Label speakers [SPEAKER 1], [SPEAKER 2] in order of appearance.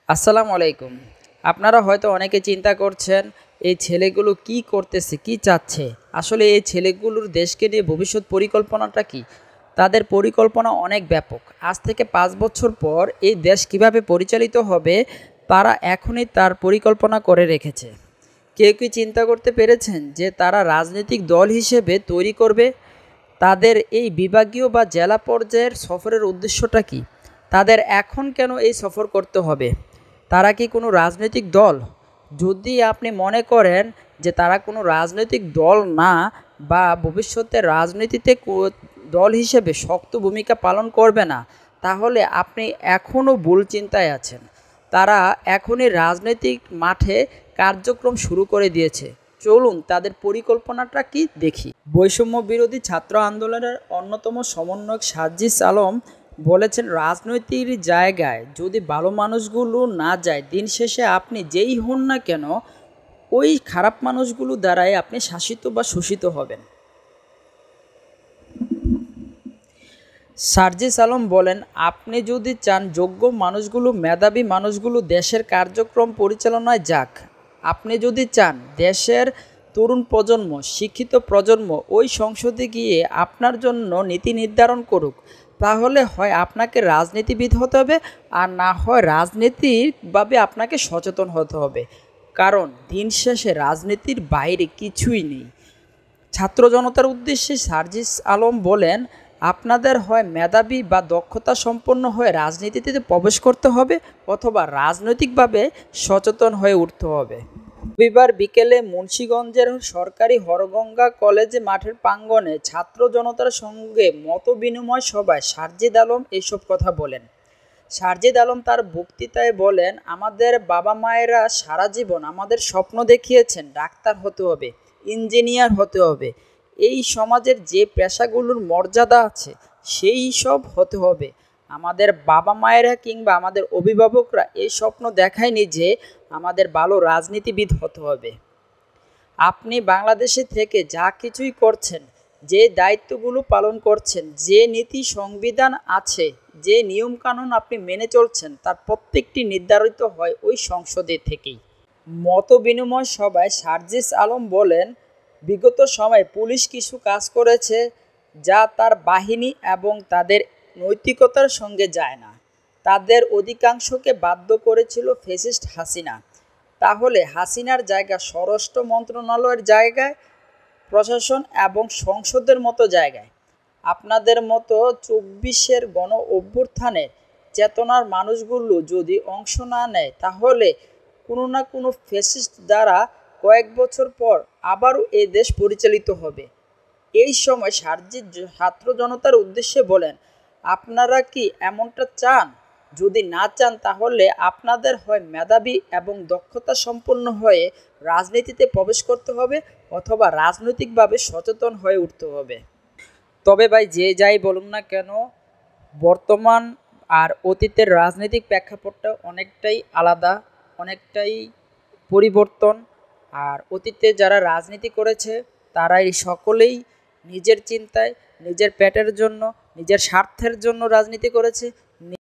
[SPEAKER 1] আসসালামু আলাইকুম। আপনারা হয়তো অনেকে চিন্তা করছেন এই ছেলেগুলো কি করতেছে, কি চাচ্ছে? আসলে এই ছেলেগুলোর দেশকে নিয়ে ভবিষ্যৎ পরিকল্পনাটা কি? তাদের পরিকল্পনা অনেক ব্যাপক। আজ থেকে ৫ বছর পর এই দেশ কিভাবে পরিচালিত হবে তারা এখনই তার পরিকল্পনা করে রেখেছে। কেউ কি চিন্তা করতে পেরেছেন যে তারা রাজনৈতিক দল হিসেবে তৈরি করবে? তাদের এই বিভাগীয় বা জেলা পর্যায়ের সফরের উদ্দেশ্যটা কী? তাদের এখন কেন এই সফর করতে হবে? তারা কি কোনো রাজনৈতিক দল? যদি আপনি মনে করেন যে তারা কোনো রাজনৈতিক দল না বা ভবিষ্যতে রাজনীতিতে দল হিসেবে শক্ত ভূমিকা পালন করবে না, তাহলে আপনি এখনও ভুল চিন্তায় আছেন। তারা এখনই রাজনৈতিক মাঠে কার্যক্রম শুরু করে দিয়েছে। চলুন তাদের পরিকল্পনাটা কি দেখি। বৈষম্য বিরোধী ছাত্র আন্দোলনের অন্যতম সমন্বয়ক সার্জিস আলম বলেছেন, রাজনৈতিক জায়গায় যদি ভালো মানুষগুলো না যায়, দিন শেষে আপনি যেই হন না কেন ওই খারাপ মানুষগুলো দ্বারাই আপনি শাসিত বা শোষিত হবেন। সার্জিস আলম বলেন, আপনি যদি চান যোগ্য মানুষগুলো, মেধাবী মানুষগুলো দেশের কার্যক্রম পরিচালনায় যাক, আপনি যদি চান দেশের তরুণ প্রজন্ম, শিক্ষিত প্রজন্ম ওই সংসদে গিয়ে আপনার জন্য নীতি নির্ধারণ করুক, তাহলে হয় আপনাকে রাজনীতিবিদ হতে হবে আর না হয় রাজনীতিকভাবে আপনাকে সচেতন হতে হবে। কারণ দিন শেষে রাজনীতির বাইরে কিছুই নেই। ছাত্র জনতার উদ্দেশ্যে সার্জিস আলম বলেন, আপনাদের হয় মেধাবী বা দক্ষতা সম্পন্ন হয়ে রাজনীতিতে প্রবেশ করতে হবে অথবা রাজনৈতিকভাবে সচেতন হয়ে উঠতে হবে। রবিবার বিকেলে মুন্সিগঞ্জের সরকারি হরগঙ্গা কলেজ মাঠের প্রাঙ্গণে ছাত্র জনতার সঙ্গে মতবিনিময় সভায় সার্জিদ আলম এসব কথা বলেন। সার্জিদ আলম তার বক্তৃতায় বলেন, আমাদের বাবা মায়েরা সারা জীবন আমাদের স্বপ্ন দেখিয়েছেন ডাক্তার হতে হবে, ইঞ্জিনিয়ার হতে হবে, এই সমাজের যে পেশাগুলোর মর্যাদা আছে সেই সব হতে হবে। আমাদের বাবা মায়েরা কিংবা আমাদের অভিভাবকরা এই স্বপ্ন দেখায়নি যে আমাদের ভালো রাজনীতিবিদ হতে হবে। আপনি বাংলাদেশে থেকে যা কিছুই করছেন, যে দায়িত্বগুলো পালন করছেন, যে নীতি সংবিধান আছে, যে নিয়মকানুন আপনি মেনে চলছেন, তার প্রত্যেকটি নির্ধারিত হয় ওই সংসদে থেকেই। মতবিনিময় সভায় সার্জিস আলম বলেন, বিগত সময়ে পুলিশ কিছু কাজ করেছে যা তার বাহিনী এবং তাদের নৈতিকতার সঙ্গে যায় না। তাদের অধিকাংশকে বাধ্য করেছিল ফ্যাসিস্ট হাসিনা। তাহলে হাসিনার জায়গা স্বরাষ্ট্র মন্ত্রণালয়ের জায়গায়, প্রশাসন এবং সংসদের মতো জায়গায়। আপনাদের মতো ২৪-এর গণ অভ্যুত্থানে চেতনার মানুষগুলো যদি অংশ না নেয়, তাহলে কোনো না কোনো ফ্যাসিস্ট দ্বারা কয়েক বছর পর আবারও এ দেশ পরিচালিত হবে। এই সময় সার্জিস ছাত্র জনতার উদ্দেশ্যে বলেন, আপনারা কি এমনটা চান? যদি না চান তাহলে আপনাদের হয় মেধাবী এবং দক্ষতা সম্পন্ন হয়ে রাজনীতিতে প্রবেশ করতে হবে অথবা রাজনৈতিকভাবে সচেতন হয়ে উঠতে হবে। তবে ভাই যে যাই বলুন না কেন, বর্তমান আর অতীতের রাজনৈতিক প্রেক্ষাপটটা অনেকটাই আলাদা, অনেকটাই পরিবর্তন। আর অতীতে যারা রাজনীতি করেছে তারাই সকলেই নিজের চিন্তায়, নিজের পেটের জন্য, নিজের স্বার্থের জন্য রাজনীতি করেছে।